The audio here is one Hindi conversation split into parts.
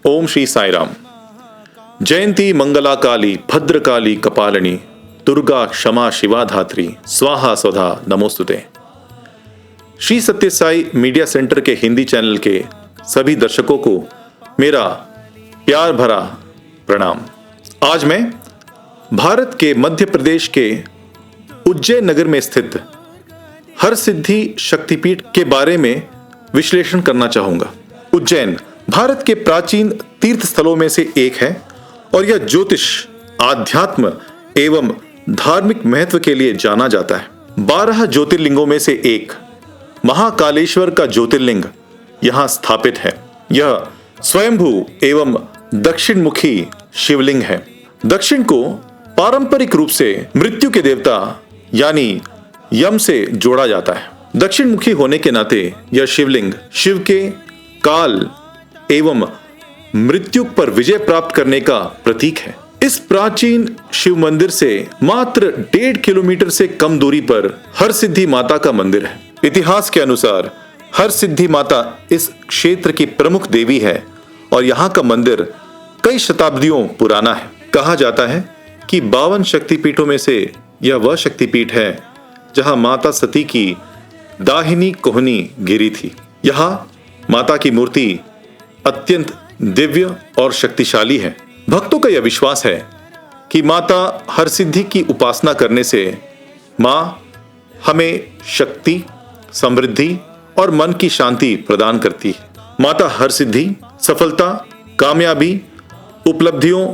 ओम श्री साई राम। जयंती मंगला काली भद्रकाली कपालिनी दुर्गा क्षमा शिवा धात्री स्वाहा स्वधा नमोस्तुते। श्री सत्य साई मीडिया सेंटर के हिंदी चैनल के सभी दर्शकों को मेरा प्यार भरा प्रणाम। आज मैं भारत के मध्य प्रदेश के उज्जैन नगर में स्थित हरसिद्धि शक्तिपीठ के बारे में विश्लेषण करना चाहूंगा। उज्जैन भारत के प्राचीन तीर्थ स्थलों में से एक है और यह ज्योतिष, आध्यात्म एवं धार्मिक महत्व के लिए जाना जाता है। 12 ज्योतिर्लिंगों में से एक महाकालेश्वर का ज्योतिर्लिंग यहां स्थापित है। यह स्वयंभू एवं दक्षिण मुखी शिवलिंग है। दक्षिण को पारंपरिक रूप से मृत्यु के देवता यानी यम से जोड़ा जाता है। दक्षिण मुखी होने के नाते यह शिवलिंग शिव के काल एवं मृत्यु पर विजय प्राप्त करने का प्रतीक है। इस प्राचीन शिव मंदिर से मात्र 1.5 किलोमीटर से कम दूरी पर हरसिद्धि माता का मंदिर है। इतिहास के अनुसार हरसिद्धि माता इस क्षेत्र की प्रमुख देवी है और यहाँ का मंदिर कई शताब्दियों पुराना है। कहा जाता है कि 52 शक्तिपीठों में से यह वह शक्तिपीठ है जहाँ माता सती की दाहिनी कोहनी गिरी थी। यहाँ माता की मूर्ति अत्यंत दिव्य और शक्तिशाली है। भक्तों का यह विश्वास है कि माता हरसिद्धि की उपासना करने से माँ हमें शक्ति, समृद्धि और मन की शांति प्रदान करती है। माता हरसिद्धि सफलता, कामयाबी, उपलब्धियों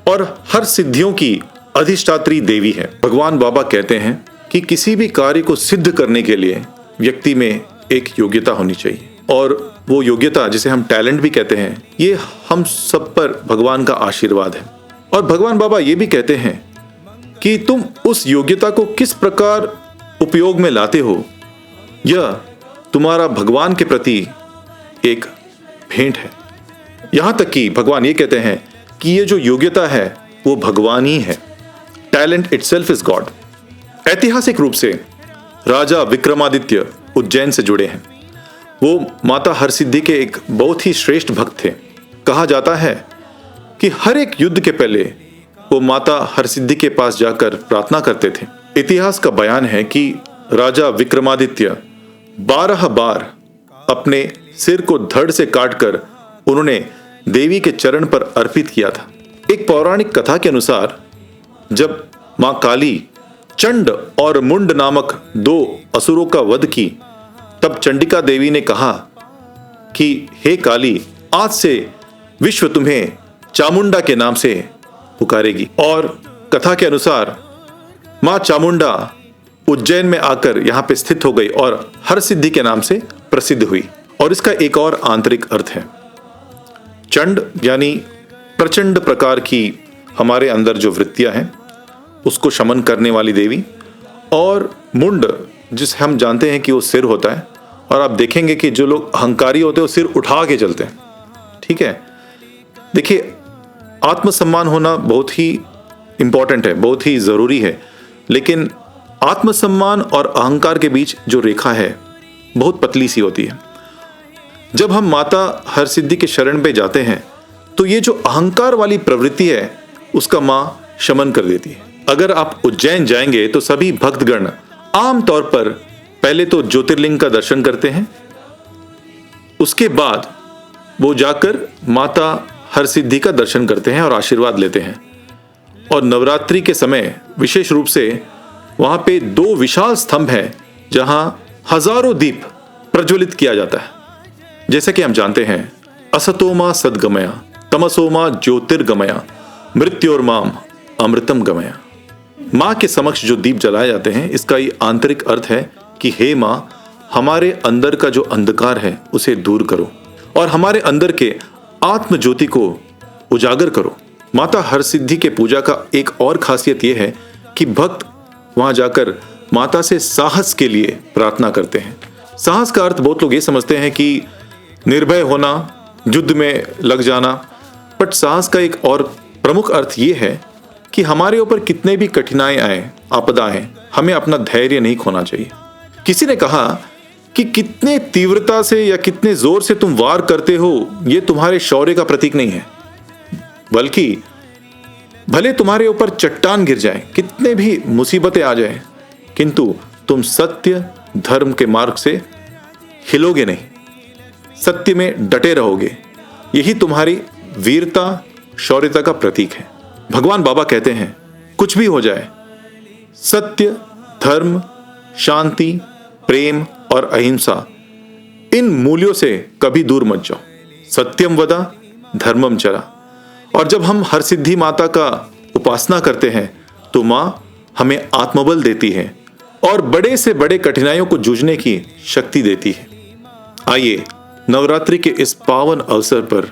और हर सिद्धियों की अधिष्ठात्री देवी है। भगवान बाबा कहते हैं कि किसी भी कार्य को सिद्ध करने के लिए व्यक्ति में एक योग्यता होनी चाहिए और वो योग्यता जिसे हम टैलेंट भी कहते हैं, ये हम सब पर भगवान का आशीर्वाद है। और भगवान बाबा ये भी कहते हैं कि तुम उस योग्यता को किस प्रकार उपयोग में लाते हो, यह तुम्हारा भगवान के प्रति एक भेंट है। यहां तक कि भगवान ये कहते हैं कि ये जो योग्यता है वो भगवान ही है। Talent itself is God. ऐतिहासिक रूप से राजा विक्रमादित्य उज्जैन से जुड़े हैं। वो माता हरसिद्धि के एक बहुत ही श्रेष्ठ भक्त थे। कहा जाता है कि हर एक युद्ध के पहले वो माता हरसिद्धि के पास जाकर प्रार्थना करते थे। इतिहास का बयान है कि राजा विक्रमादित्य 12 बार अपने सिर को धड़ से काटकर उन्होंने देवी के चरण पर अर्पित किया था। एक पौराणिक कथा के अनुसार जब मां काली चंड और मुंड नामक 2 असुरों का वध की, तब चंडिका देवी ने कहा कि हे काली, आज से विश्व तुम्हें चामुंडा के नाम से पुकारेगी। और कथा के अनुसार मां चामुंडा उज्जैन में आकर यहां पे स्थित हो गई और हरसिद्धि के नाम से प्रसिद्ध हुई। और इसका एक और आंतरिक अर्थ है। चंड यानी प्रचंड प्रकार की हमारे अंदर जो वृत्तियां हैं उसको शमन करने वाली देवी, और मुंड जिसे हम जानते हैं कि वो सिर होता है। और आप देखेंगे कि जो लोग अहंकारी होते हैं वो सिर उठा के चलते हैं। ठीक है, देखिए आत्मसम्मान होना बहुत ही इंपॉर्टेंट है, बहुत ही जरूरी है, लेकिन आत्मसम्मान और अहंकार के बीच जो रेखा है बहुत पतली सी होती है। जब हम माता हरसिद्धि के शरण पे जाते हैं तो ये जो अहंकार वाली प्रवृत्ति है उसका मां शमन कर देती है। अगर आप उज्जैन जाएंगे तो सभी भक्तगण आमतौर पर पहले तो ज्योतिर्लिंग का दर्शन करते हैं, उसके बाद वो जाकर माता हरसिद्धि का दर्शन करते हैं और आशीर्वाद लेते हैं। और नवरात्रि के समय विशेष रूप से वहां पे 2 विशाल स्तंभ हैं जहां हजारों दीप प्रज्वलित किया जाता है। जैसे कि हम जानते हैं, असतोमा सद्गमया तमसोमा ज्योतिर्गमया मृत्योर्माम अमृतम गमया। माँ के समक्ष जो दीप जलाए जाते हैं, इसका ये आंतरिक अर्थ है कि हे माँ, हमारे अंदर का जो अंधकार है उसे दूर करो और हमारे अंदर के आत्म ज्योति को उजागर करो। माता हरसिद्धि के पूजा का एक और खासियत यह है कि भक्त वहां जाकर माता से साहस के लिए प्रार्थना करते हैं। साहस का अर्थ बहुत लोग ये समझते हैं कि निर्भय होना, युद्ध में लग जाना, बट साहस का एक और प्रमुख अर्थ ये है कि हमारे ऊपर कितने भी कठिनाई आए, आपदा आए, हमें अपना धैर्य नहीं खोना चाहिए। किसी ने कहा कि कितने तीव्रता से या कितने जोर से तुम वार करते हो यह तुम्हारे शौर्य का प्रतीक नहीं है, बल्कि भले तुम्हारे ऊपर चट्टान गिर जाए, कितने भी मुसीबतें आ जाए, किंतु तुम सत्य धर्म के मार्ग से हिलोगे नहीं, सत्य में डटे रहोगे। यही तुम्हारी वीरता शौर्यता का प्रतीक है। भगवान बाबा कहते हैं, कुछ भी हो जाए, सत्य धर्म शांति प्रेम और अहिंसा इन मूल्यों से कभी दूर मत जाओ। सत्यम वदा धर्मम चरा। और जब हम हर सिद्धि माता का उपासना करते हैं तो माँ हमें आत्मबल देती है और बड़े से बड़े कठिनाइयों को जूझने की शक्ति देती है। आइए नवरात्रि के इस पावन अवसर पर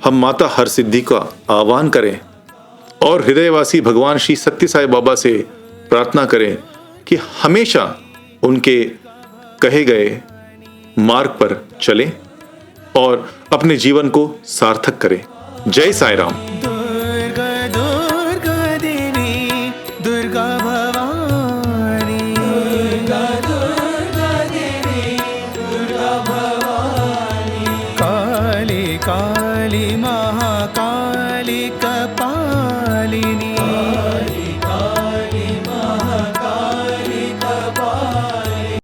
हम माता हर सिद्धि का आह्वान करें और हृदयवासी भगवान श्री सत्य साई बाबा से प्रार्थना करें कि हमेशा उनके कहे गए मार्ग पर चलें और अपने जीवन को सार्थक करें। जय साई राम। दुर्गा दुर्गा देवी दुर्गा भवानी, दुर्गा दुर्गा देवी दुर्गा भवानी, काली काली महाकाली कपालिनी।